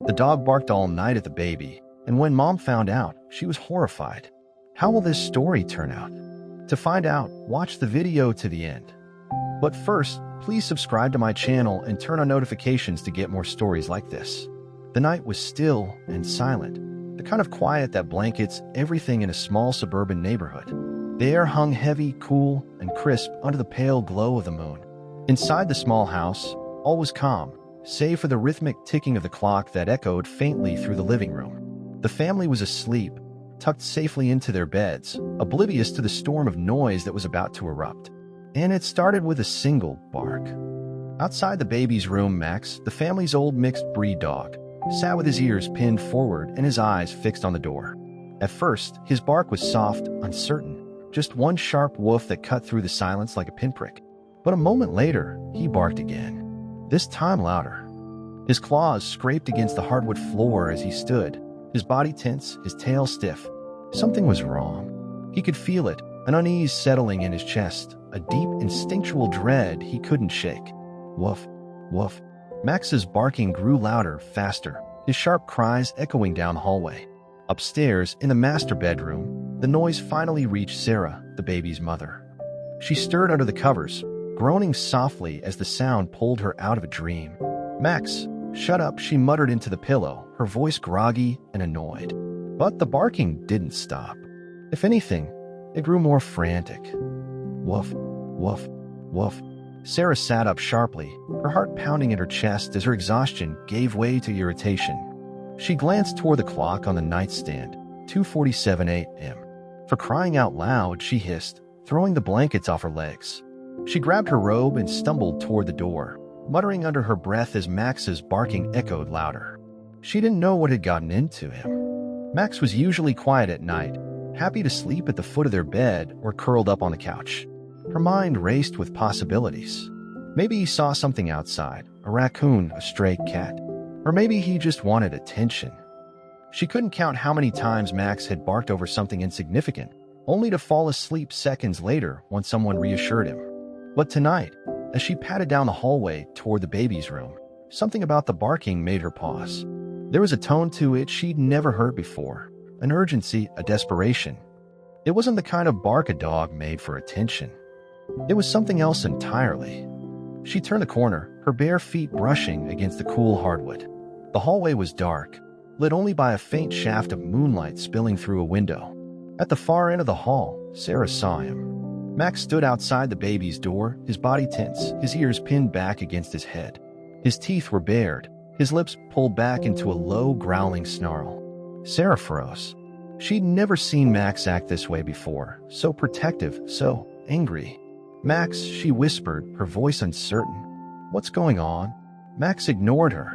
The dog barked all night at the baby, and when Mom found out, she was horrified. How will this story turn out? To find out, watch the video to the end. But first, please subscribe to my channel and turn on notifications to get more stories like this. The night was still and silent, the kind of quiet that blankets everything in a small suburban neighborhood. The air hung heavy, cool, and crisp under the pale glow of the moon. Inside the small house, all was calm, save for the rhythmic ticking of the clock that echoed faintly through the living room. The family was asleep, tucked safely into their beds, oblivious to the storm of noise that was about to erupt. And it started with a single bark. Outside the baby's room, Max, the family's old mixed-breed dog, sat with his ears pinned forward and his eyes fixed on the door. At first, his bark was soft, uncertain, just one sharp woof that cut through the silence like a pinprick. But a moment later, he barked again, this time louder. His claws scraped against the hardwood floor as he stood, his body tense, his tail stiff. Something was wrong. He could feel it, an unease settling in his chest, a deep instinctual dread he couldn't shake. Woof, woof. Max's barking grew louder, faster, his sharp cries echoing down the hallway. Upstairs, in the master bedroom, the noise finally reached Sarah, the baby's mother. She stirred under the covers, groaning softly as the sound pulled her out of a dream. "Max, shut up," she muttered into the pillow, her voice groggy and annoyed. But the barking didn't stop. If anything, it grew more frantic. Woof, woof, woof. Sarah sat up sharply, her heart pounding in her chest as her exhaustion gave way to irritation. She glanced toward the clock on the nightstand, 2:47 a.m. For crying out loud, she hissed, throwing the blankets off her legs. She grabbed her robe and stumbled toward the door, muttering under her breath as Max's barking echoed louder. She didn't know what had gotten into him. Max was usually quiet at night, happy to sleep at the foot of their bed or curled up on the couch. Her mind raced with possibilities. Maybe he saw something outside, a raccoon, a stray cat. Or maybe he just wanted attention. She couldn't count how many times Max had barked over something insignificant, only to fall asleep seconds later when someone reassured him. But tonight, as she padded down the hallway toward the baby's room, something about the barking made her pause. There was a tone to it she'd never heard before, an urgency, a desperation. It wasn't the kind of bark a dog made for attention. It was something else entirely. She turned the corner, her bare feet brushing against the cool hardwood. The hallway was dark, lit only by a faint shaft of moonlight spilling through a window. At the far end of the hall, Sarah saw him. Max stood outside the baby's door, his body tense, his ears pinned back against his head. His teeth were bared, his lips pulled back into a low, growling snarl. Sarah froze. She'd never seen Max act this way before, so protective, so angry. "Max," she whispered, her voice uncertain. "What's going on?" Max ignored her.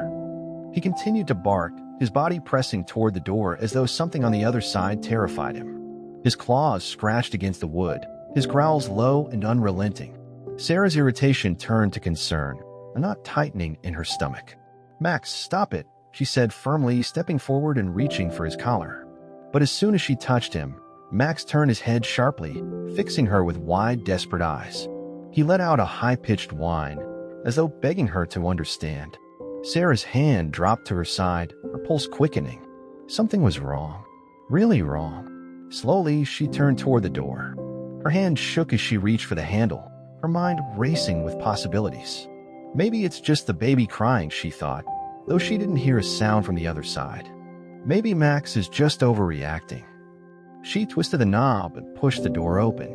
He continued to bark, his body pressing toward the door as though something on the other side terrified him. His claws scratched against the wood, his growls low and unrelenting. Sarah's irritation turned to concern, a knot tightening in her stomach. "Max, stop it," she said firmly, stepping forward and reaching for his collar. But as soon as she touched him, Max turned his head sharply, fixing her with wide, desperate eyes. He let out a high-pitched whine, as though begging her to understand. Sarah's hand dropped to her side, her pulse quickening. Something was wrong. Really wrong. Slowly, she turned toward the door. Her hand shook as she reached for the handle, her mind racing with possibilities. Maybe it's just the baby crying, she thought, though she didn't hear a sound from the other side. Maybe Max is just overreacting. She twisted the knob and pushed the door open.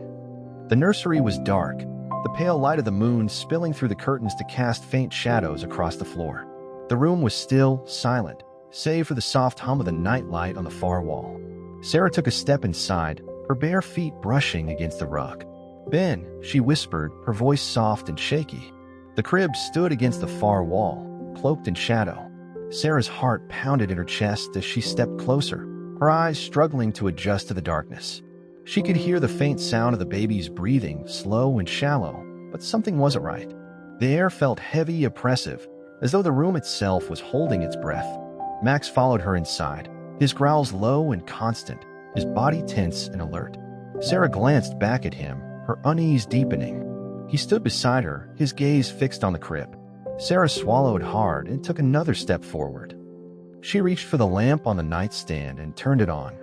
The nursery was dark, the pale light of the moon spilling through the curtains to cast faint shadows across the floor. The room was still, silent, save for the soft hum of the nightlight on the far wall. Sarah took a step inside, her bare feet brushing against the rug. "Ben," she whispered, her voice soft and shaky. The crib stood against the far wall, cloaked in shadow. Sarah's heart pounded in her chest as she stepped closer, her eyes struggling to adjust to the darkness. She could hear the faint sound of the baby's breathing, slow and shallow, but something wasn't right. The air felt heavy, oppressive, as though the room itself was holding its breath. Max followed her inside, his growls low and constant, his body tense and alert. Sarah glanced back at him, her unease deepening. He stood beside her, his gaze fixed on the crib. Sarah swallowed hard and took another step forward. She reached for the lamp on the nightstand and turned it on.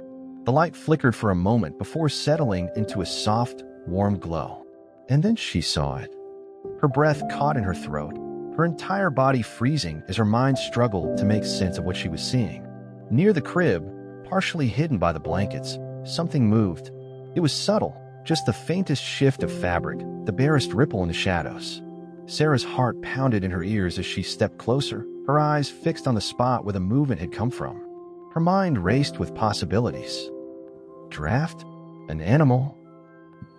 The light flickered for a moment before settling into a soft, warm glow. And then she saw it. Her breath caught in her throat, her entire body freezing as her mind struggled to make sense of what she was seeing. Near the crib, partially hidden by the blankets, something moved. It was subtle, just the faintest shift of fabric, the barest ripple in the shadows. Sarah's heart pounded in her ears as she stepped closer, her eyes fixed on the spot where the movement had come from. Her mind raced with possibilities. Draft? An animal?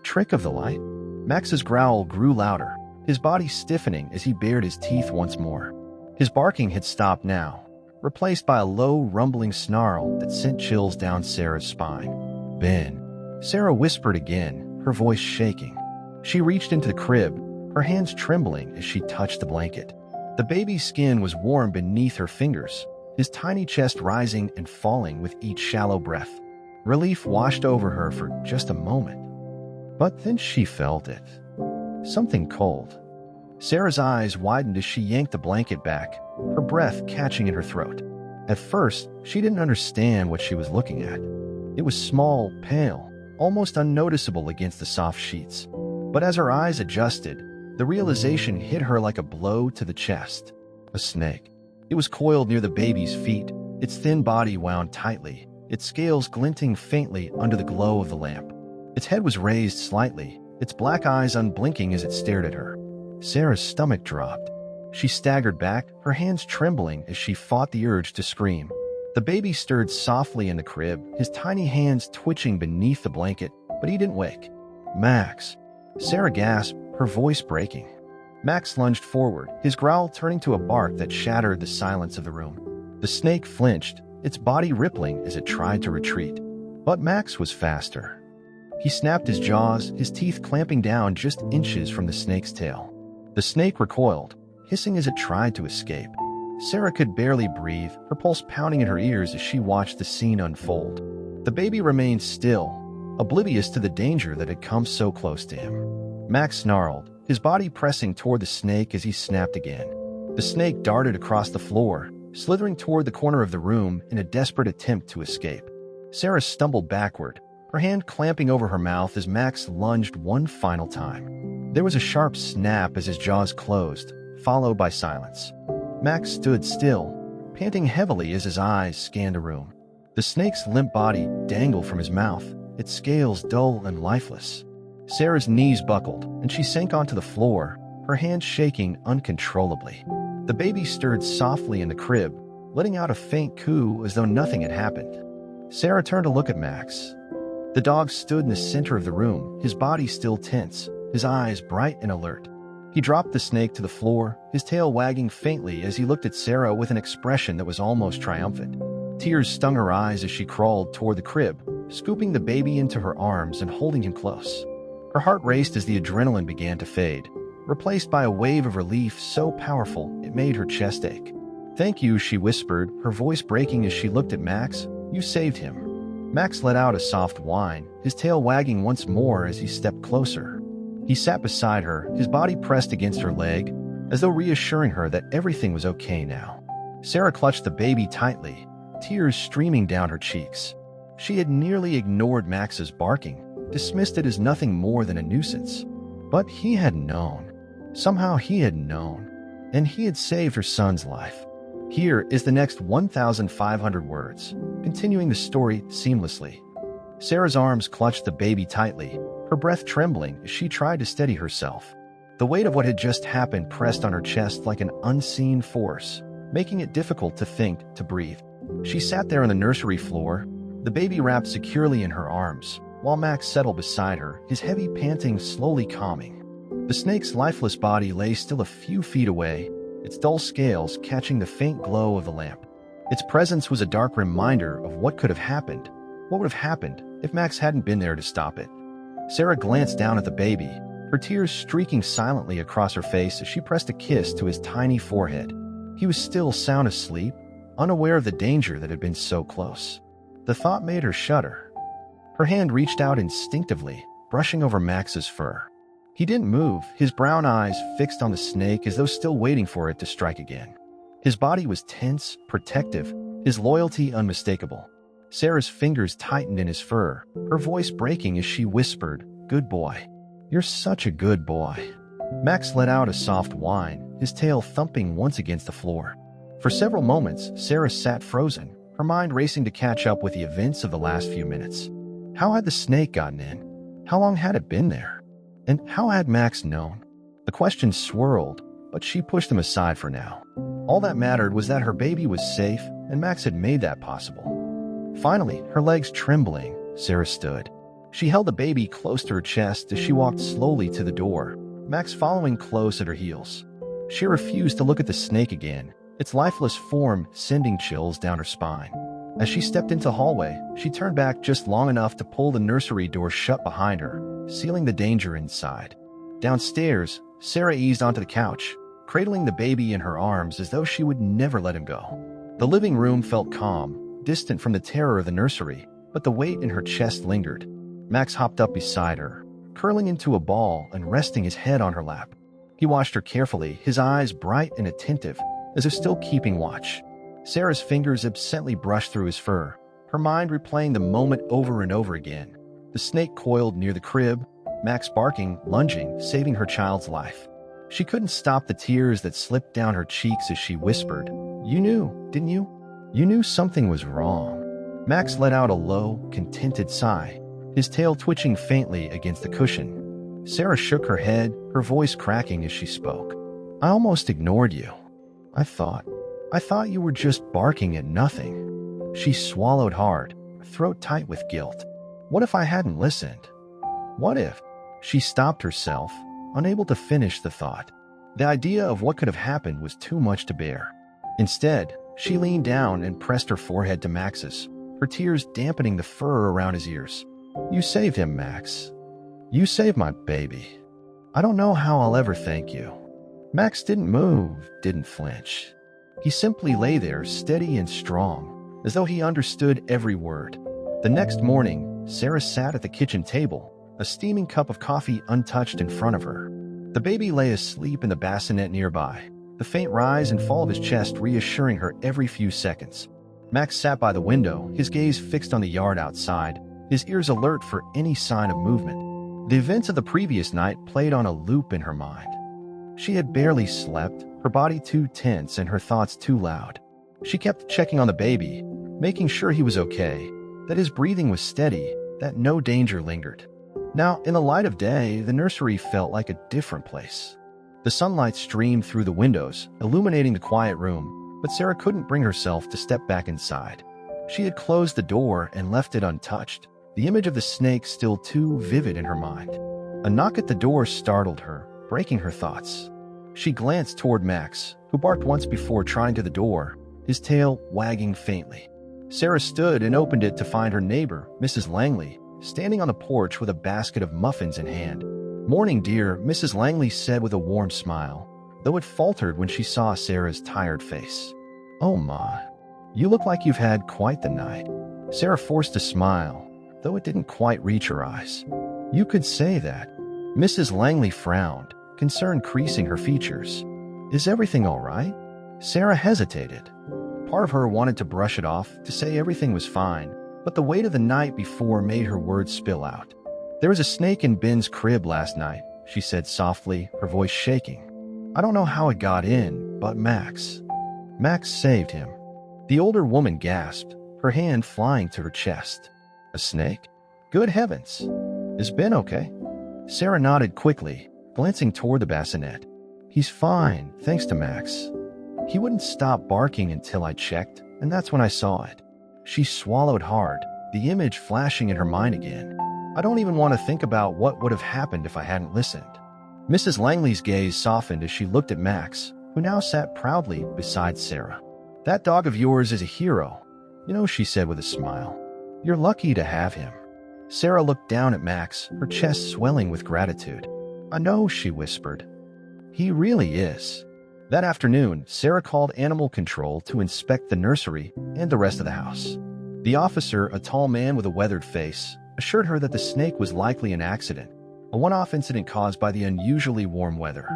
Trick of the light? Max's growl grew louder, his body stiffening as he bared his teeth once more. His barking had stopped now, replaced by a low, rumbling snarl that sent chills down Sarah's spine. Ben. Sarah whispered again, her voice shaking. She reached into the crib, her hands trembling as she touched the blanket. The baby's skin was warm beneath her fingers, his tiny chest rising and falling with each shallow breath. Relief washed over her for just a moment. But then she felt it. Something cold. Sarah's eyes widened as she yanked the blanket back, her breath catching in her throat. At first, she didn't understand what she was looking at. It was small, pale, almost unnoticeable against the soft sheets. But as her eyes adjusted, the realization hit her like a blow to the chest. A snake. It was coiled near the baby's feet, its thin body wound tightly, its scales glinting faintly under the glow of the lamp. Its head was raised slightly, its black eyes unblinking as it stared at her. Sarah's stomach dropped. She staggered back, her hands trembling as she fought the urge to scream. The baby stirred softly in the crib, his tiny hands twitching beneath the blanket, but he didn't wake. Max. Sarah gasped, her voice breaking. Max lunged forward, his growl turning to a bark that shattered the silence of the room. The snake flinched, its body rippling as it tried to retreat. But Max was faster. He snapped his jaws, his teeth clamping down just inches from the snake's tail. The snake recoiled, hissing as it tried to escape. Sarah could barely breathe, her pulse pounding in her ears as she watched the scene unfold. The baby remained still, oblivious to the danger that had come so close to him. Max snarled, his body pressing toward the snake as he snapped again. The snake darted across the floor, slithering toward the corner of the room in a desperate attempt to escape. Sarah stumbled backward, her hand clamping over her mouth as Max lunged one final time. There was a sharp snap as his jaws closed, followed by silence. Max stood still, panting heavily as his eyes scanned the room. The snake's limp body dangled from his mouth, its scales dull and lifeless. Sarah's knees buckled, and she sank onto the floor, her hands shaking uncontrollably. The baby stirred softly in the crib, letting out a faint coo as though nothing had happened. Sarah turned to look at Max. The dog stood in the center of the room, his body still tense, his eyes bright and alert. He dropped the snake to the floor, his tail wagging faintly as he looked at Sarah with an expression that was almost triumphant. Tears stung her eyes as she crawled toward the crib, scooping the baby into her arms and holding him close. Her heart raced as the adrenaline began to fade, replaced by a wave of relief so powerful it made her chest ache. "Thank you," she whispered, her voice breaking as she looked at Max. "You saved him." Max let out a soft whine, his tail wagging once more as he stepped closer. He sat beside her, his body pressed against her leg, as though reassuring her that everything was okay now. Sarah clutched the baby tightly, tears streaming down her cheeks. She had nearly ignored Max's barking, dismissed it as nothing more than a nuisance. But he had known. Somehow he had known. And he had saved her son's life. Here is the next 1,500 words, continuing the story seamlessly. Sarah's arms clutched the baby tightly, her breath trembling as she tried to steady herself. The weight of what had just happened pressed on her chest like an unseen force, making it difficult to think, to breathe. She sat there on the nursery floor, the baby wrapped securely in her arms, while Max settled beside her, his heavy panting slowly calming. The snake's lifeless body lay still a few feet away, its dull scales catching the faint glow of the lamp. Its presence was a dark reminder of what could have happened, what would have happened if Max hadn't been there to stop it. Sarah glanced down at the baby, her tears streaking silently across her face as she pressed a kiss to his tiny forehead. He was still sound asleep, unaware of the danger that had been so close. The thought made her shudder. Her hand reached out instinctively, brushing over Max's fur. He didn't move, his brown eyes fixed on the snake as though still waiting for it to strike again. His body was tense, protective, his loyalty unmistakable. Sarah's fingers tightened in his fur, her voice breaking as she whispered, "Good boy. You're such a good boy." Max let out a soft whine, his tail thumping once against the floor. For several moments, Sarah sat frozen, her mind racing to catch up with the events of the last few minutes. How had the snake gotten in? How long had it been there? And how had Max known? The questions swirled, but she pushed them aside for now. All that mattered was that her baby was safe, and Max had made that possible. Finally, her legs trembling, Sarah stood. She held the baby close to her chest as she walked slowly to the door, Max following close at her heels. She refused to look at the snake again, its lifeless form sending chills down her spine. As she stepped into the hallway, she turned back just long enough to pull the nursery door shut behind her, sealing the danger inside. Downstairs, Sarah eased onto the couch, cradling the baby in her arms as though she would never let him go. The living room felt calm, distant from the terror of the nursery, but the weight in her chest lingered. Max hopped up beside her, curling into a ball and resting his head on her lap. He watched her carefully, his eyes bright and attentive, as if still keeping watch. Sarah's fingers absently brushed through his fur, her mind replaying the moment over and over again. The snake coiled near the crib, Max barking, lunging, saving her child's life. She couldn't stop the tears that slipped down her cheeks as she whispered, "You knew, didn't you? You knew something was wrong." Max let out a low, contented sigh, his tail twitching faintly against the cushion. Sarah shook her head, her voice cracking as she spoke. "I almost ignored you. I thought you were just barking at nothing." She swallowed hard, her throat tight with guilt. What if I hadn't listened? What if? She stopped herself, unable to finish the thought. The idea of what could have happened was too much to bear. Instead, she leaned down and pressed her forehead to Max's, her tears dampening the fur around his ears. "You saved him, Max. You saved my baby. I don't know how I'll ever thank you." Max didn't move, didn't flinch. He simply lay there, steady and strong, as though he understood every word. The next morning, Sarah sat at the kitchen table, a steaming cup of coffee untouched in front of her. The baby lay asleep in the bassinet nearby, the faint rise and fall of his chest reassuring her every few seconds. Max sat by the window, his gaze fixed on the yard outside, his ears alert for any sign of movement. The events of the previous night played on a loop in her mind. She had barely slept, her body too tense and her thoughts too loud. She kept checking on the baby, making sure he was okay, that his breathing was steady, that no danger lingered. Now, in the light of day, the nursery felt like a different place. The sunlight streamed through the windows, illuminating the quiet room, but Sarah couldn't bring herself to step back inside. She had closed the door and left it untouched, the image of the snake still too vivid in her mind. A knock at the door startled her, breaking her thoughts. She glanced toward Max, who barked once before trying to the door, his tail wagging faintly. Sarah stood and opened it to find her neighbor, Mrs. Langley, standing on the porch with a basket of muffins in hand. "Morning, dear," Mrs. Langley said with a warm smile, though it faltered when she saw Sarah's tired face. "Oh, Ma, you look like you've had quite the night." Sarah forced a smile, though it didn't quite reach her eyes. "You could say that." Mrs. Langley frowned, concern creasing her features. "Is everything all right?" Sarah hesitated. Part of her wanted to brush it off, to say everything was fine, but the weight of the night before made her words spill out. "There was a snake in Ben's crib last night," she said softly, her voice shaking. "I don't know how it got in, but Max saved him." The older woman gasped, her hand flying to her chest. "A snake? Good heavens! Is Ben okay?" Sarah nodded quickly, glancing toward the bassinet. "He's fine, thanks to Max. He wouldn't stop barking until I checked, and that's when I saw it." She swallowed hard, the image flashing in her mind again. "I don't even want to think about what would have happened if I hadn't listened." Mrs. Langley's gaze softened as she looked at Max, who now sat proudly beside Sarah. "That dog of yours is a hero, you know," she said with a smile. "You're lucky to have him." Sarah looked down at Max, her chest swelling with gratitude. "I know," she whispered. "He really is." That afternoon, Sarah called animal control to inspect the nursery and the rest of the house. The officer, a tall man with a weathered face, assured her that the snake was likely an accident, a one-off incident caused by the unusually warm weather.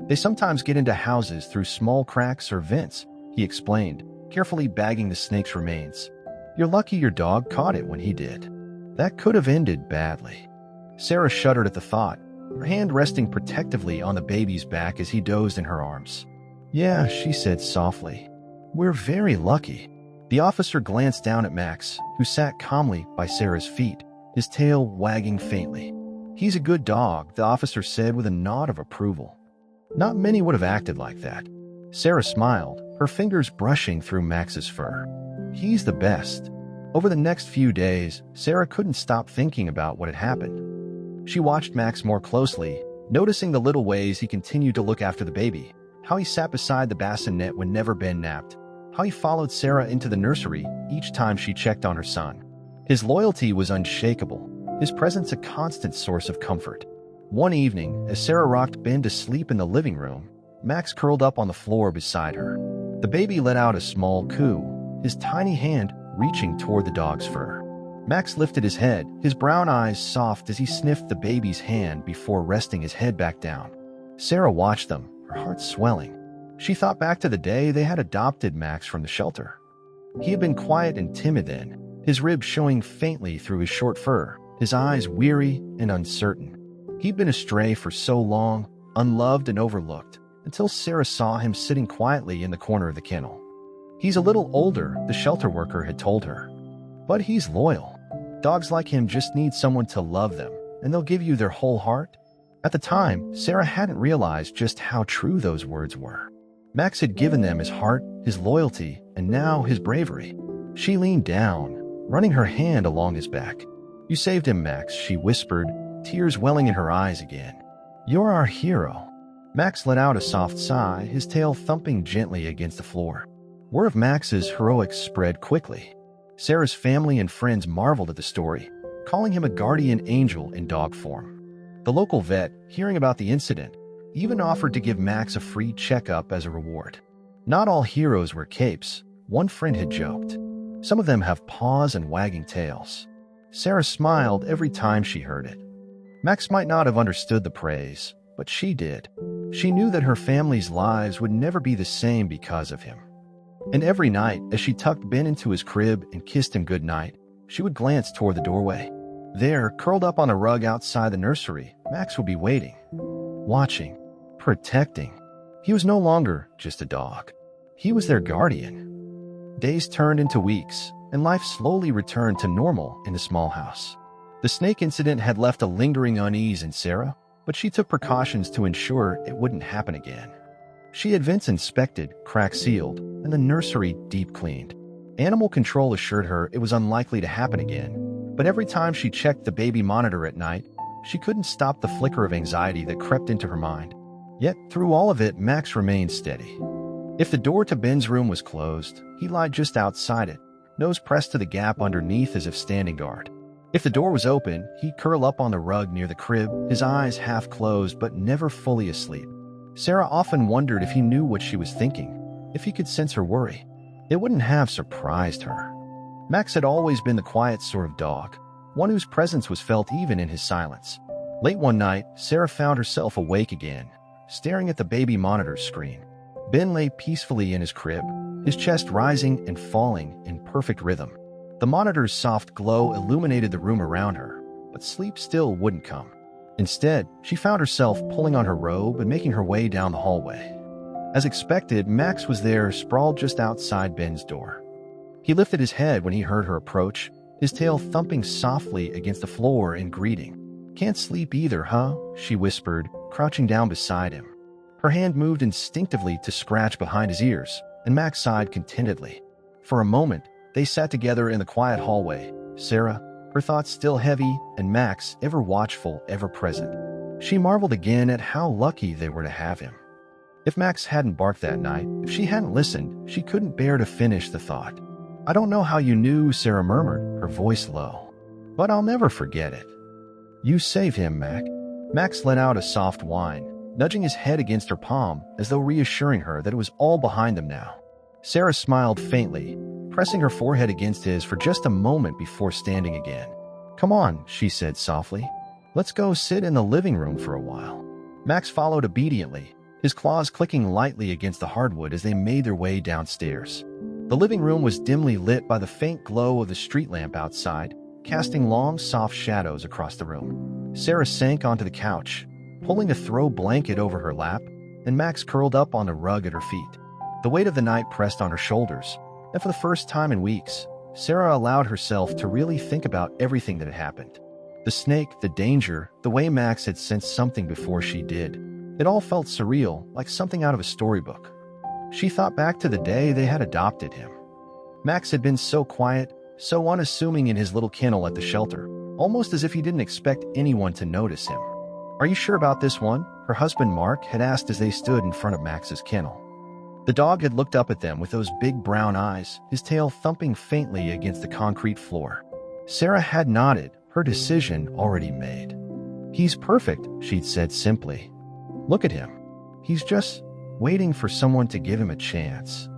"They sometimes get into houses through small cracks or vents," he explained, carefully bagging the snake's remains. "You're lucky your dog caught it when he did. That could have ended badly." Sarah shuddered at the thought, her hand resting protectively on the baby's back as he dozed in her arms. "Yeah," she said softly. "We're very lucky." The officer glanced down at Max, who sat calmly by Sarah's feet, his tail wagging faintly. "He's a good dog," the officer said with a nod of approval. Not many would have acted like that. Sarah smiled, her fingers brushing through Max's fur. "He's the best." Over the next few days, Sarah couldn't stop thinking about what had happened. She watched Max more closely, noticing the little ways he continued to look after the baby, how he sat beside the bassinet when never Ben napped, how he followed Sarah into the nursery each time she checked on her son. His loyalty was unshakable, his presence a constant source of comfort. One evening, as Sarah rocked Ben to sleep in the living room, Max curled up on the floor beside her. The baby let out a small coo, his tiny hand reaching toward the dog's fur. Max lifted his head, his brown eyes soft as he sniffed the baby's hand before resting his head back down. Sarah watched them, her heart swelling. She thought back to the day they had adopted Max from the shelter. He had been quiet and timid then, his ribs showing faintly through his short fur, his eyes weary and uncertain. He'd been astray for so long, unloved and overlooked, until Sarah saw him sitting quietly in the corner of the kennel. "He's a little older," the shelter worker had told her. "But he's loyal. Dogs like him just need someone to love them, and they'll give you their whole heart." At the time, Sarah hadn't realized just how true those words were. Max had given them his heart, his loyalty, and now his bravery. She leaned down, running her hand along his back. "You saved him, Max," she whispered, tears welling in her eyes again. "You're our hero." Max let out a soft sigh, his tail thumping gently against the floor. Word of Max's heroics spread quickly. Sarah's family and friends marveled at the story, calling him a guardian angel in dog form. The local vet, hearing about the incident, even offered to give Max a free checkup as a reward. Not all heroes wear capes, one friend had joked. Some of them have paws and wagging tails. Sarah smiled every time she heard it. Max might not have understood the praise, but she did. She knew that her family's lives would never be the same because of him. And every night, as she tucked Ben into his crib and kissed him goodnight, she would glance toward the doorway. There, curled up on a rug outside the nursery, Max would be waiting, watching, protecting. He was no longer just a dog. He was their guardian. Days turned into weeks, and life slowly returned to normal in the small house. The snake incident had left a lingering unease in Sarah, but she took precautions to ensure it wouldn't happen again. She had vents inspected, cracks sealed, and the nursery deep cleaned. Animal control assured her it was unlikely to happen again, but every time she checked the baby monitor at night, she couldn't stop the flicker of anxiety that crept into her mind. Yet, through all of it, Max remained steady. If the door to Ben's room was closed, he lied just outside it, nose pressed to the gap underneath as if standing guard. If the door was open, he'd curl up on the rug near the crib, his eyes half closed but never fully asleep. Sarah often wondered if he knew what she was thinking, if he could sense her worry. It wouldn't have surprised her. Max had always been the quiet sort of dog, one whose presence was felt even in his silence. Late one night, Sarah found herself awake again, staring at the baby monitor screen. Ben lay peacefully in his crib, his chest rising and falling in perfect rhythm. The monitor's soft glow illuminated the room around her, but sleep still wouldn't come. Instead, she found herself pulling on her robe and making her way down the hallway. As expected, Max was there, sprawled just outside Ben's door. He lifted his head when he heard her approach, his tail thumping softly against the floor in greeting. "Can't sleep either, huh?" she whispered, crouching down beside him. Her hand moved instinctively to scratch behind his ears, and Max sighed contentedly. For a moment, they sat together in the quiet hallway, Sarah, her thoughts still heavy, and Max, ever watchful, ever present. She marveled again at how lucky they were to have him. If Max hadn't barked that night, if she hadn't listened, she couldn't bear to finish the thought. "I don't know how you knew," Sarah murmured, her voice low. "But I'll never forget it." "You saved him, Mac." Max let out a soft whine, nudging his head against her palm as though reassuring her that it was all behind them now. Sarah smiled faintly, pressing her forehead against his for just a moment before standing again. "Come on," she said softly. "Let's go sit in the living room for a while." Max followed obediently, his claws clicking lightly against the hardwood as they made their way downstairs. The living room was dimly lit by the faint glow of the street lamp outside, casting long, soft shadows across the room. Sarah sank onto the couch, pulling a throw blanket over her lap, and Max curled up on the rug at her feet. The weight of the night pressed on her shoulders, and for the first time in weeks, Sarah allowed herself to really think about everything that had happened. The snake, the danger, the way Max had sensed something before she did. It all felt surreal, like something out of a storybook. She thought back to the day they had adopted him. Max had been so quiet, so unassuming in his little kennel at the shelter, almost as if he didn't expect anyone to notice him. "Are you sure about this one?" her husband Mark had asked as they stood in front of Max's kennel. The dog had looked up at them with those big brown eyes, his tail thumping faintly against the concrete floor. Sarah had nodded, her decision already made. "He's perfect," she'd said simply. "Look at him. He's just waiting for someone to give him a chance."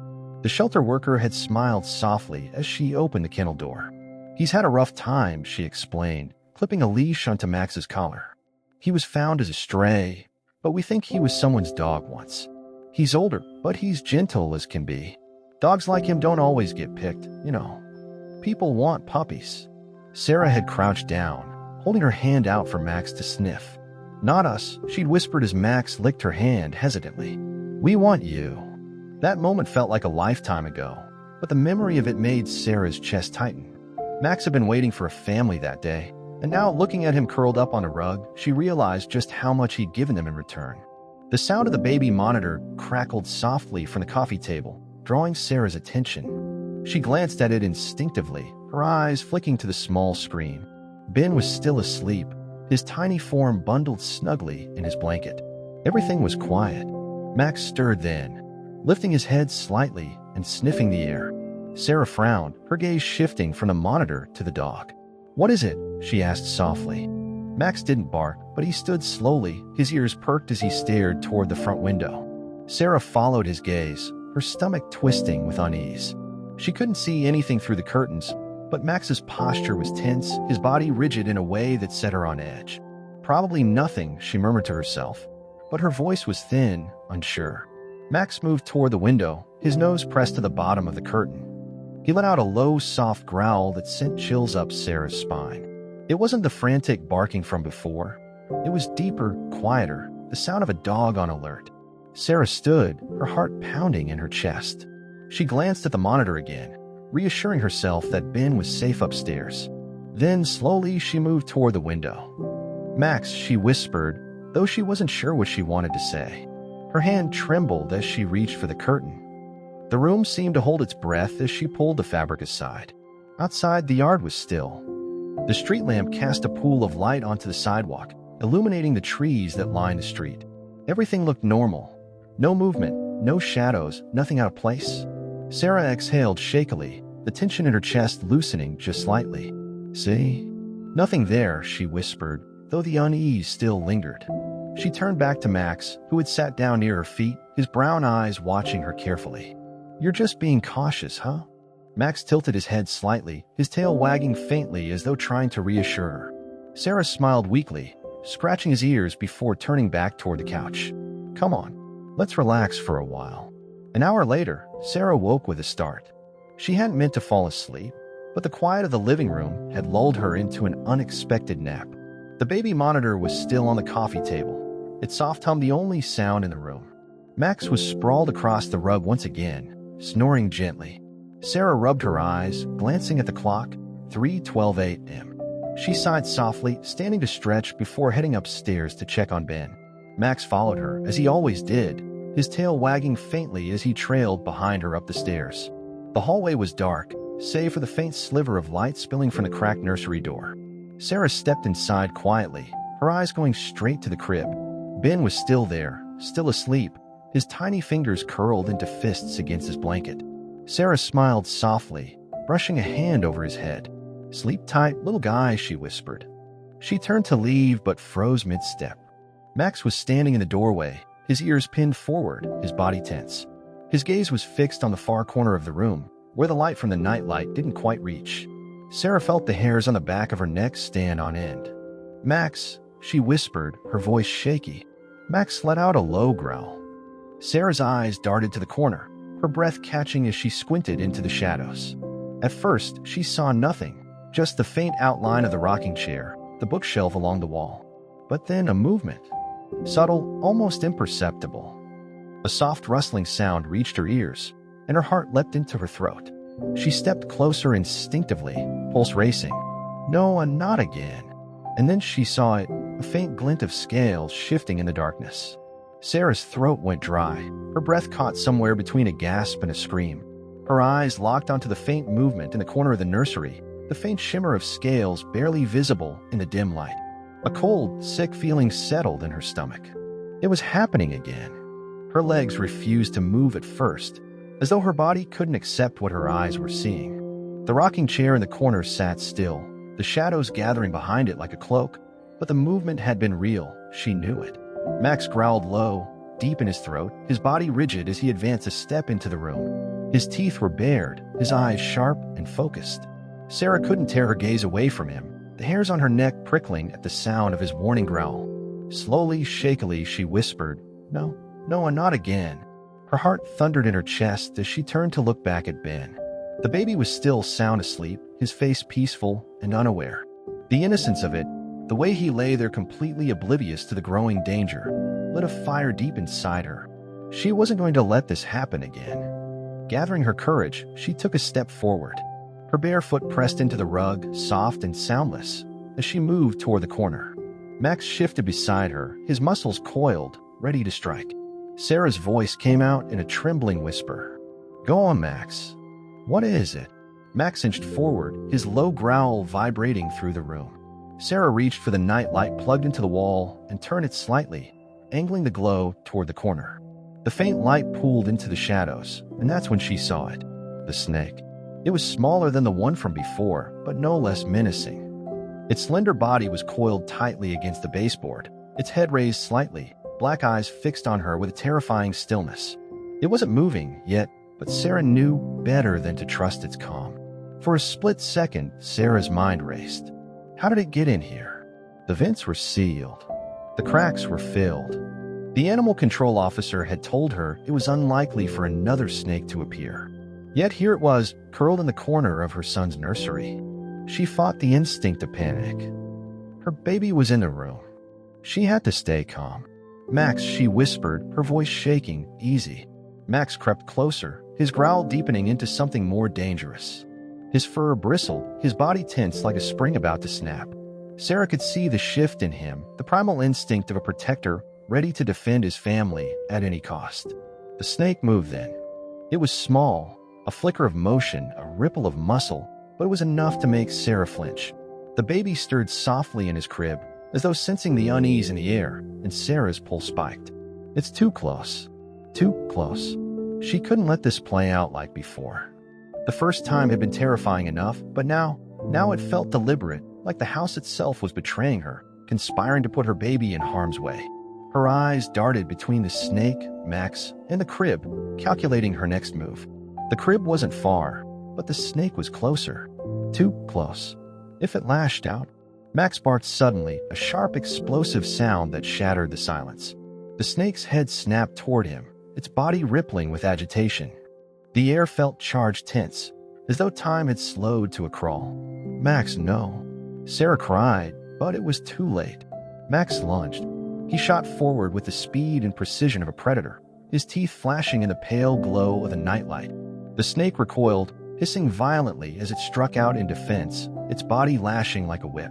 The shelter worker had smiled softly as she opened the kennel door. "He's had a rough time," she explained, clipping a leash onto Max's collar. "He was found as a stray, but we think he was someone's dog once. He's older, but he's gentle as can be. Dogs like him don't always get picked, you know. People want puppies." Sarah had crouched down, holding her hand out for Max to sniff. "Not us," she'd whispered as Max licked her hand hesitantly. "We want you." That moment felt like a lifetime ago, but the memory of it made Sarah's chest tighten. Max had been waiting for a family that day, and now looking at him curled up on a rug, she realized just how much he'd given them in return. The sound of the baby monitor crackled softly from the coffee table, drawing Sarah's attention. She glanced at it instinctively, her eyes flicking to the small screen. Ben was still asleep, his tiny form bundled snugly in his blanket. Everything was quiet. Max stirred then, lifting his head slightly and sniffing the air. Sarah frowned, her gaze shifting from the monitor to the dog. "What is it?" she asked softly. Max didn't bark, but he stood slowly, his ears perked as he stared toward the front window. Sarah followed his gaze, her stomach twisting with unease. She couldn't see anything through the curtains, but Max's posture was tense, his body rigid in a way that set her on edge. "Probably nothing," she murmured to herself, but her voice was thin, unsure. Max moved toward the window, his nose pressed to the bottom of the curtain. He let out a low, soft growl that sent chills up Sarah's spine. It wasn't the frantic barking from before. It was deeper, quieter, the sound of a dog on alert. Sarah stood, her heart pounding in her chest. She glanced at the monitor again, reassuring herself that Ben was safe upstairs. Then, slowly, she moved toward the window. "Max," she whispered, though she wasn't sure what she wanted to say. Her hand trembled as she reached for the curtain. The room seemed to hold its breath as she pulled the fabric aside. Outside, the yard was still. The street lamp cast a pool of light onto the sidewalk, illuminating the trees that lined the street. Everything looked normal. No movement, no shadows, nothing out of place. Sarah exhaled shakily, the tension in her chest loosening just slightly. "See? Nothing there," she whispered, though the unease still lingered. She turned back to Max, who had sat down near her feet, his brown eyes watching her carefully. "You're just being cautious, huh?" Max tilted his head slightly, his tail wagging faintly as though trying to reassure her. Sarah smiled weakly, scratching his ears before turning back toward the couch. "Come on, let's relax for a while." An hour later, Sarah woke with a start. She hadn't meant to fall asleep, but the quiet of the living room had lulled her into an unexpected nap. The baby monitor was still on the coffee table, its soft hum the only sound in the room. Max was sprawled across the rug once again, snoring gently. Sarah rubbed her eyes, glancing at the clock, 3:12 a.m. She sighed softly, standing to stretch before heading upstairs to check on Ben. Max followed her, as he always did, his tail wagging faintly as he trailed behind her up the stairs. The hallway was dark, save for the faint sliver of light spilling from the cracked nursery door. Sarah stepped inside quietly, her eyes going straight to the crib. Ben was still there, still asleep, his tiny fingers curled into fists against his blanket. Sarah smiled softly, brushing a hand over his head. "Sleep tight, little guy," she whispered. She turned to leave but froze mid-step. Max was standing in the doorway, his ears pinned forward, his body tense. His gaze was fixed on the far corner of the room, where the light from the nightlight didn't quite reach. Sarah felt the hairs on the back of her neck stand on end. "Max," she whispered, her voice shaky. Max let out a low growl. Sarah's eyes darted to the corner, her breath catching as she squinted into the shadows. At first, she saw nothing, just the faint outline of the rocking chair, the bookshelf along the wall. But then a movement. Subtle, almost imperceptible. A soft rustling sound reached her ears, and her heart leapt into her throat. She stepped closer instinctively, pulse racing. No, not again. And then she saw it, a faint glint of scales shifting in the darkness. Sarah's throat went dry, her breath caught somewhere between a gasp and a scream. Her eyes locked onto the faint movement in the corner of the nursery, the faint shimmer of scales barely visible in the dim light. A cold, sick feeling settled in her stomach. It was happening again. Her legs refused to move at first, as though her body couldn't accept what her eyes were seeing. The rocking chair in the corner sat still, the shadows gathering behind it like a cloak, but the movement had been real, she knew it. Max growled low, deep in his throat, his body rigid as he advanced a step into the room. His teeth were bared, his eyes sharp and focused. Sarah couldn't tear her gaze away from him, the hairs on her neck prickling at the sound of his warning growl. Slowly, shakily, she whispered, "No, not again." Her heart thundered in her chest as she turned to look back at Ben. The baby was still sound asleep, his face peaceful and unaware. The innocence of it, the way he lay there completely oblivious to the growing danger, lit a fire deep inside her. She wasn't going to let this happen again. Gathering her courage, she took a step forward. Her bare foot pressed into the rug, soft and soundless, as she moved toward the corner. Max shifted beside her, his muscles coiled, ready to strike. Sarah's voice came out in a trembling whisper. "Go on, Max." "What is it?" Max inched forward, his low growl vibrating through the room. Sarah reached for the nightlight plugged into the wall and turned it slightly, angling the glow toward the corner. The faint light pooled into the shadows, and that's when she saw it. The snake. It was smaller than the one from before, but no less menacing. Its slender body was coiled tightly against the baseboard, its head raised slightly, black eyes fixed on her with a terrifying stillness. It wasn't moving yet, but Sarah knew better than to trust its calm. For a split second, Sarah's mind raced. How did it get in here? The vents were sealed. The cracks were filled. The animal control officer had told her it was unlikely for another snake to appear. Yet here it was, curled in the corner of her son's nursery. She fought the instinct to panic. Her baby was in the room. She had to stay calm. "Max," she whispered, her voice shaking, "easy." Max crept closer, his growl deepening into something more dangerous. His fur bristled, his body tense like a spring about to snap. Sarah could see the shift in him, the primal instinct of a protector ready to defend his family at any cost. The snake moved then. It was small, a flicker of motion, a ripple of muscle, but it was enough to make Sarah flinch. The baby stirred softly in his crib, as though sensing the unease in the air, and Sarah's pulse spiked. It's too close. Too close. She couldn't let this play out like before. The first time had been terrifying enough, but now it felt deliberate, like the house itself was betraying her, conspiring to put her baby in harm's way. Her eyes darted between the snake, Max, and the crib, calculating her next move. The crib wasn't far, but the snake was closer. Too close. If it lashed out, Max barked suddenly, a sharp, explosive sound that shattered the silence. The snake's head snapped toward him, its body rippling with agitation. The air felt charged tense, as though time had slowed to a crawl. "Max, no." Sarah cried, but it was too late. Max lunged. He shot forward with the speed and precision of a predator, his teeth flashing in the pale glow of the nightlight. The snake recoiled, hissing violently as it struck out in defense, its body lashing like a whip.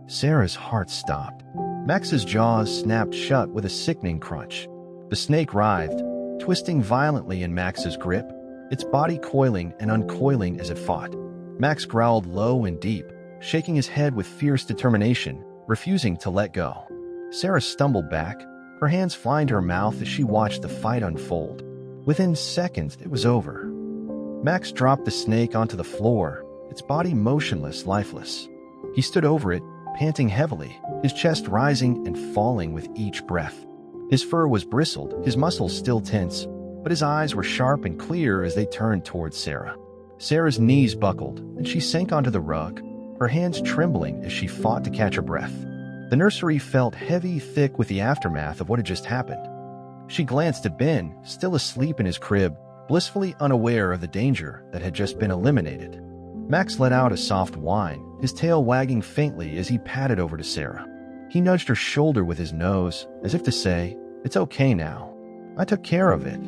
Sarah's heart stopped. Max's jaws snapped shut with a sickening crunch. The snake writhed, twisting violently in Max's grip, its body coiling and uncoiling as it fought. Max growled low and deep, shaking his head with fierce determination, refusing to let go. Sarah stumbled back, her hands flying to her mouth as she watched the fight unfold. Within seconds, it was over. Max dropped the snake onto the floor, its body motionless, lifeless. He stood over it, panting heavily, his chest rising and falling with each breath. His fur was bristled, his muscles still tense, but his eyes were sharp and clear as they turned towards Sarah. Sarah's knees buckled, and she sank onto the rug, her hands trembling as she fought to catch her breath. The nursery felt heavy, thick with the aftermath of what had just happened. She glanced at Ben, still asleep in his crib, blissfully unaware of the danger that had just been eliminated. Max let out a soft whine, his tail wagging faintly as he padded over to Sarah. He nudged her shoulder with his nose, as if to say, "It's okay now. I took care of it."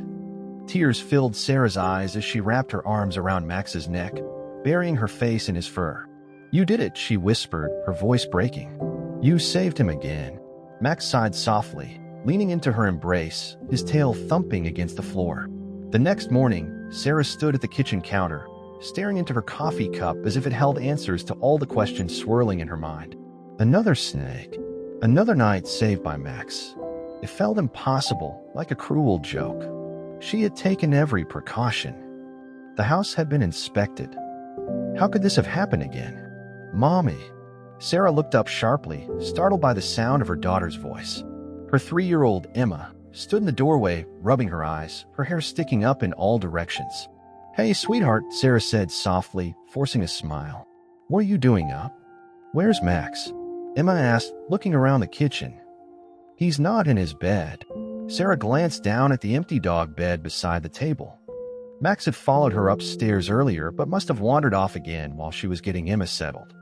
Tears filled Sarah's eyes as she wrapped her arms around Max's neck, burying her face in his fur. "You did it," she whispered, her voice breaking. "You saved him again." Max sighed softly, leaning into her embrace, his tail thumping against the floor. The next morning, Sarah stood at the kitchen counter, staring into her coffee cup as if it held answers to all the questions swirling in her mind. Another snake. Another night saved by Max. It felt impossible, like a cruel joke. She had taken every precaution. The house had been inspected. How could this have happened again? "Mommy." Sarah looked up sharply, startled by the sound of her daughter's voice. Her 3-year-old Emma stood in the doorway, rubbing her eyes, her hair sticking up in all directions. "Hey, sweetheart," Sarah said softly, forcing a smile. "What are you doing up?" "Where's Max?" Emma asked, looking around the kitchen. "He's not in his bed." Sarah glanced down at the empty dog bed beside the table. Max had followed her upstairs earlier but must have wandered off again while she was getting Emma settled.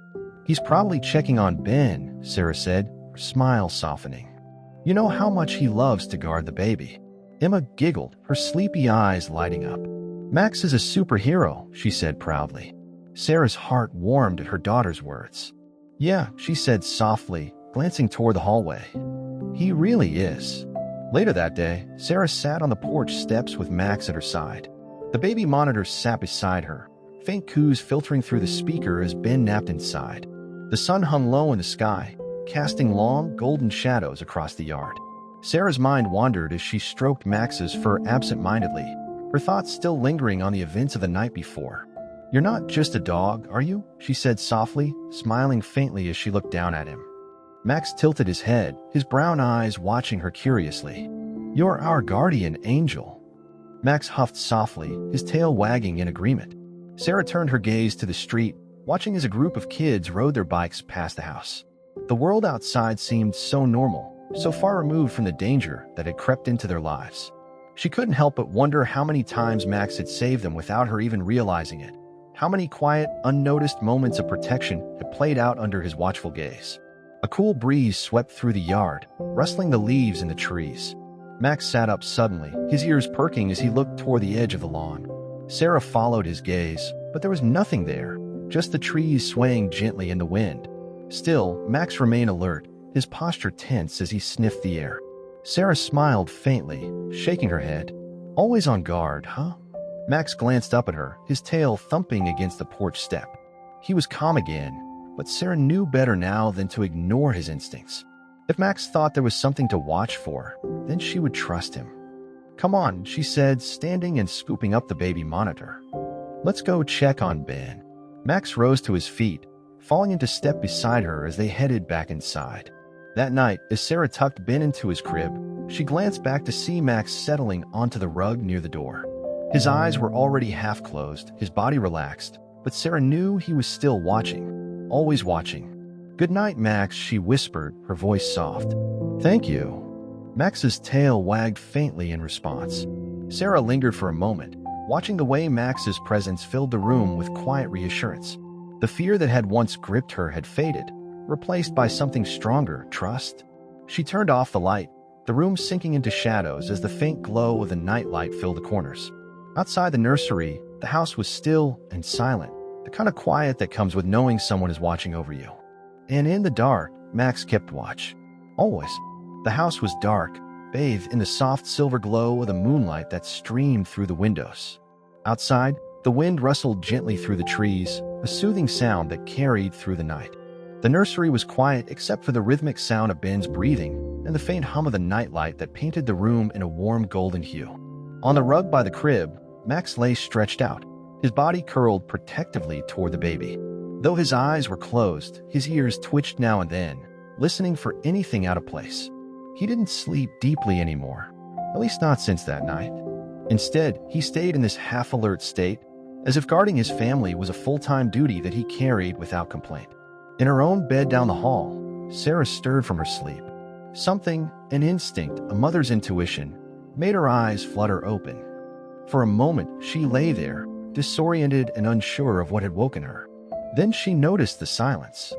"He's probably checking on Ben," Sarah said, her smile softening. "You know how much he loves to guard the baby." Emma giggled, her sleepy eyes lighting up. "Max is a superhero," she said proudly. Sarah's heart warmed at her daughter's words. "Yeah," she said softly, glancing toward the hallway. "He really is." Later that day, Sarah sat on the porch steps with Max at her side. The baby monitor sat beside her, faint coos filtering through the speaker as Ben napped inside. The sun hung low in the sky, casting long, golden shadows across the yard. Sarah's mind wandered as she stroked Max's fur absent-mindedly, her thoughts still lingering on the events of the night before. "You're not just a dog, are you?" she said softly, smiling faintly as she looked down at him. Max tilted his head, his brown eyes watching her curiously. "You're our guardian angel." Max huffed softly, his tail wagging in agreement. Sarah turned her gaze to the street, watching as a group of kids rode their bikes past the house. The world outside seemed so normal, so far removed from the danger that had crept into their lives. She couldn't help but wonder how many times Max had saved them without her even realizing it. How many quiet, unnoticed moments of protection had played out under his watchful gaze. A cool breeze swept through the yard, rustling the leaves in the trees. Max sat up suddenly, his ears perking as he looked toward the edge of the lawn. Sarah followed his gaze, but there was nothing there, just the trees swaying gently in the wind. Still, Max remained alert, his posture tense as he sniffed the air. Sarah smiled faintly, shaking her head. "Always on guard, huh?" Max glanced up at her, his tail thumping against the porch step. He was calm again, but Sarah knew better now than to ignore his instincts. If Max thought there was something to watch for, then she would trust him. "Come on," she said, standing and scooping up the baby monitor. "Let's go check on Ben." Max rose to his feet, falling into step beside her as they headed back inside. That night, as Sarah tucked Ben into his crib, she glanced back to see Max settling onto the rug near the door. His eyes were already half closed, his body relaxed, but Sarah knew he was still watching, always watching. "Good night, Max," she whispered, her voice soft. "Thank you." Max's tail wagged faintly in response. Sarah lingered for a moment, watching the way Max's presence filled the room with quiet reassurance. The fear that had once gripped her had faded, replaced by something stronger, trust. She turned off the light, the room sinking into shadows as the faint glow of the nightlight filled the corners. Outside the nursery, the house was still and silent, the kind of quiet that comes with knowing someone is watching over you. And in the dark, Max kept watch. Always. The house was dark, bathed in the soft silver glow of the moonlight that streamed through the windows. Outside, the wind rustled gently through the trees, a soothing sound that carried through the night. The nursery was quiet except for the rhythmic sound of Ben's breathing and the faint hum of the nightlight that painted the room in a warm golden hue. On the rug by the crib, Max lay stretched out, his body curled protectively toward the baby. Though his eyes were closed, his ears twitched now and then, listening for anything out of place. He didn't sleep deeply anymore, at least not since that night. Instead, he stayed in this half-alert state, as if guarding his family was a full-time duty that he carried without complaint. In her own bed down the hall, Sarah stirred from her sleep. Something, an instinct, a mother's intuition, made her eyes flutter open. For a moment, she lay there, disoriented and unsure of what had woken her. Then she noticed the silence.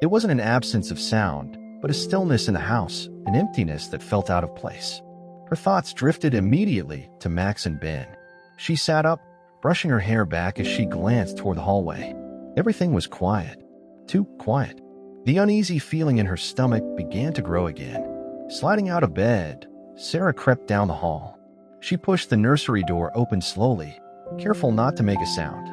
It wasn't an absence of sound, but a stillness in the house, an emptiness that felt out of place. Her thoughts drifted immediately to Max and Ben. She sat up, brushing her hair back as she glanced toward the hallway. Everything was quiet. Too quiet. The uneasy feeling in her stomach began to grow again. Sliding out of bed, Sarah crept down the hall. She pushed the nursery door open slowly, careful not to make a sound.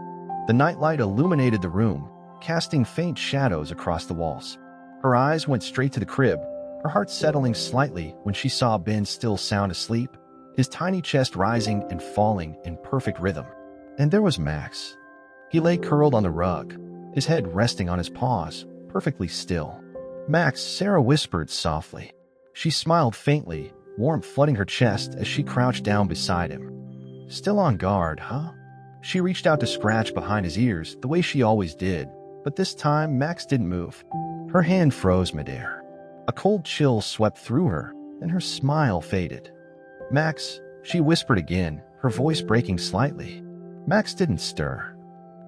The nightlight illuminated the room, casting faint shadows across the walls. Her eyes went straight to the crib, her heart settling slightly when she saw Ben still sound asleep, his tiny chest rising and falling in perfect rhythm. And there was Max. He lay curled on the rug, his head resting on his paws, perfectly still. "Max," Sarah whispered softly. She smiled faintly, warmth flooding her chest as she crouched down beside him. "Still on guard, huh?" She reached out to scratch behind his ears the way she always did, but this time Max didn't move. Her hand froze midair. A cold chill swept through her, and her smile faded. "Max," she whispered again, her voice breaking slightly. Max didn't stir.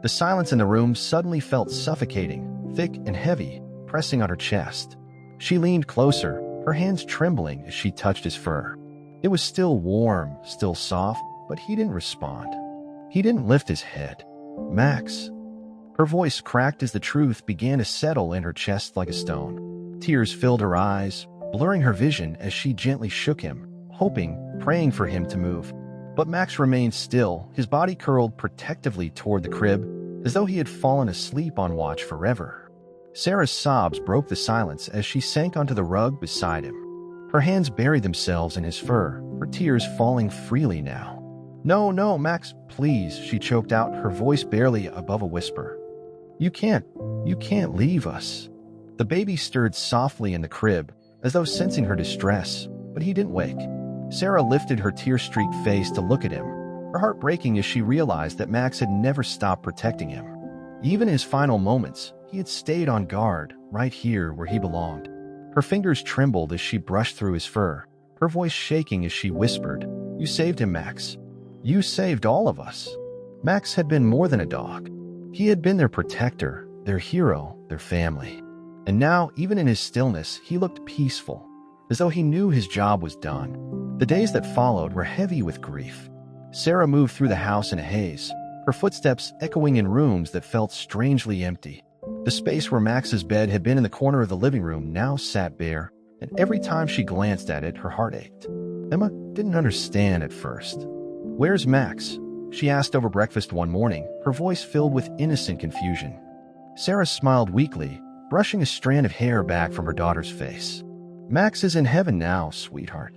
The silence in the room suddenly felt suffocating, thick and heavy, pressing on her chest. She leaned closer, her hands trembling as she touched his fur. It was still warm, still soft, but he didn't respond. He didn't lift his head. "Max." Her voice cracked as the truth began to settle in her chest like a stone. Tears filled her eyes, blurring her vision as she gently shook him, hoping, praying for him to move. But Max remained still, his body curled protectively toward the crib, as though he had fallen asleep on watch forever. Sarah's sobs broke the silence as she sank onto the rug beside him. Her hands buried themselves in his fur, her tears falling freely now. "No, no, Max, please," she choked out, her voice barely above a whisper. You can't leave us." The baby stirred softly in the crib, as though sensing her distress, but he didn't wake. Sarah lifted her tear-streaked face to look at him, her heart breaking as she realized that Max had never stopped protecting him. Even in his final moments, he had stayed on guard, right here where he belonged. Her fingers trembled as she brushed through his fur, her voice shaking as she whispered, "You saved him, Max. You saved all of us." Max had been more than a dog. He had been their protector, their hero, their family. And now, even in his stillness, he looked peaceful, as though he knew his job was done. The days that followed were heavy with grief. Sarah moved through the house in a haze, her footsteps echoing in rooms that felt strangely empty. The space where Max's bed had been in the corner of the living room now sat bare, and every time she glanced at it, her heart ached. Emma didn't understand at first. "Where's Max?" she asked over breakfast one morning, her voice filled with innocent confusion. Sarah smiled weakly, brushing a strand of hair back from her daughter's face. "Max is in heaven now, sweetheart.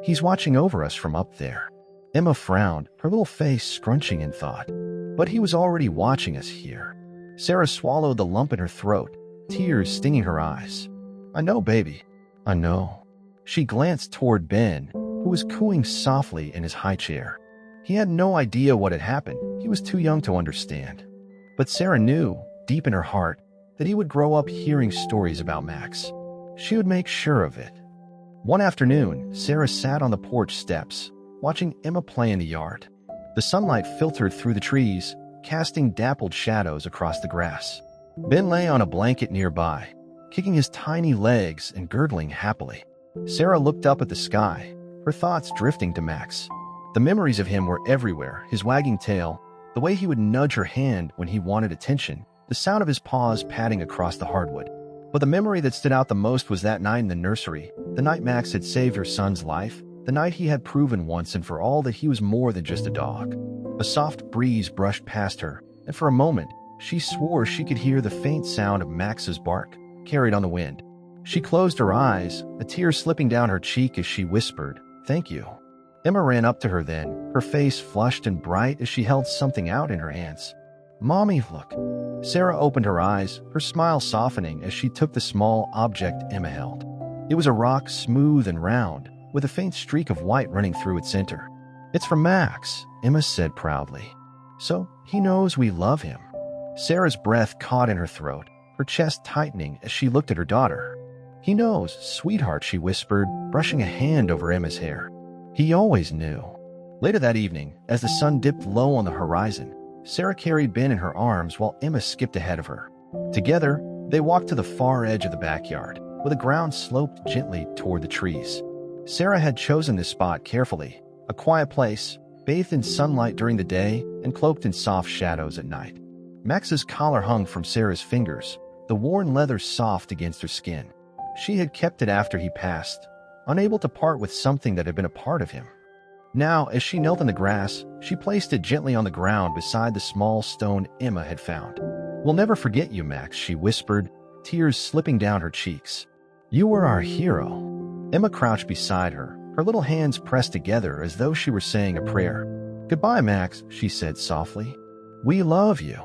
He's watching over us from up there." Emma frowned, her little face scrunching in thought. "But he was already watching us here." Sarah swallowed the lump in her throat, tears stinging her eyes. "I know, baby. I know." She glanced toward Ben, who was cooing softly in his high chair. He had no idea what had happened. He was too young to understand. But Sarah knew, deep in her heart, that he would grow up hearing stories about Max. She would make sure of it. One afternoon, Sarah sat on the porch steps, watching Emma play in the yard. The sunlight filtered through the trees, casting dappled shadows across the grass. Ben lay on a blanket nearby, kicking his tiny legs and gurgling happily. Sarah looked up at the sky, her thoughts drifting to Max. The memories of him were everywhere, his wagging tail, the way he would nudge her hand when he wanted attention, the sound of his paws patting across the hardwood. But the memory that stood out the most was that night in the nursery, the night Max had saved her son's life, the night he had proven once and for all that he was more than just a dog. A soft breeze brushed past her, and for a moment, she swore she could hear the faint sound of Max's bark, carried on the wind. She closed her eyes, a tear slipping down her cheek as she whispered, "Thank you." Emma ran up to her then, her face flushed and bright as she held something out in her hands. "Mommy, look." Sarah opened her eyes, her smile softening as she took the small object Emma held. It was a rock, smooth and round, with a faint streak of white running through its center. "It's from Max," Emma said proudly. "So he knows we love him." Sarah's breath caught in her throat, her chest tightening as she looked at her daughter. "He knows, sweetheart," she whispered, brushing a hand over Emma's hair. "He always knew." Later that evening, as the sun dipped low on the horizon, Sarah carried Ben in her arms while Emma skipped ahead of her. Together, they walked to the far edge of the backyard, where the ground sloped gently toward the trees. Sarah had chosen this spot carefully, a quiet place, bathed in sunlight during the day and cloaked in soft shadows at night. Max's collar hung from Sarah's fingers, the worn leather soft against her skin. She had kept it after he passed, unable to part with something that had been a part of him. Now, as she knelt in the grass, she placed it gently on the ground beside the small stone Emma had found. "We'll never forget you, Max," she whispered, tears slipping down her cheeks. "You were our hero." Emma crouched beside her, her little hands pressed together as though she were saying a prayer. "Goodbye, Max," she said softly. "We love you."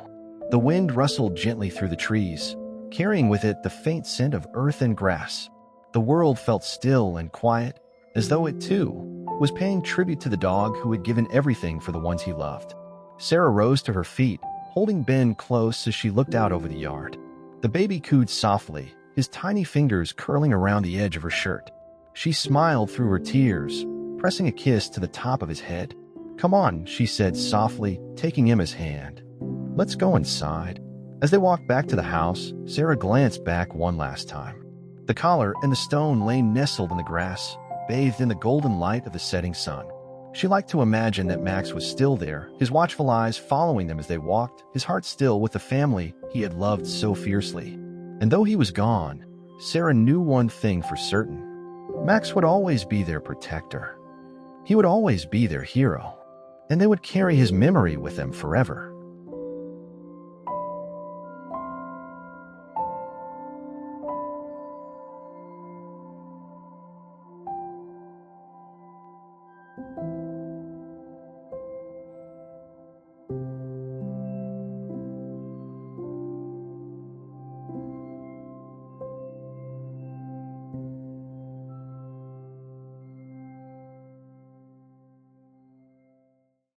The wind rustled gently through the trees, carrying with it the faint scent of earth and grass. The world felt still and quiet, as though it, too, was paying tribute to the dog who had given everything for the ones he loved. Sarah rose to her feet, holding Ben close as she looked out over the yard. The baby cooed softly, his tiny fingers curling around the edge of her shirt. She smiled through her tears, pressing a kiss to the top of his head. "Come on," she said softly, taking Emma's hand. "Let's go inside." As they walked back to the house, Sarah glanced back one last time. The collar and the stone lay nestled in the grass, bathed in the golden light of the setting sun. She liked to imagine that Max was still there, his watchful eyes following them as they walked, his heart still with the family he had loved so fiercely. And though he was gone, Sarah knew one thing for certain. Max would always be their protector. He would always be their hero, and they would carry his memory with them forever.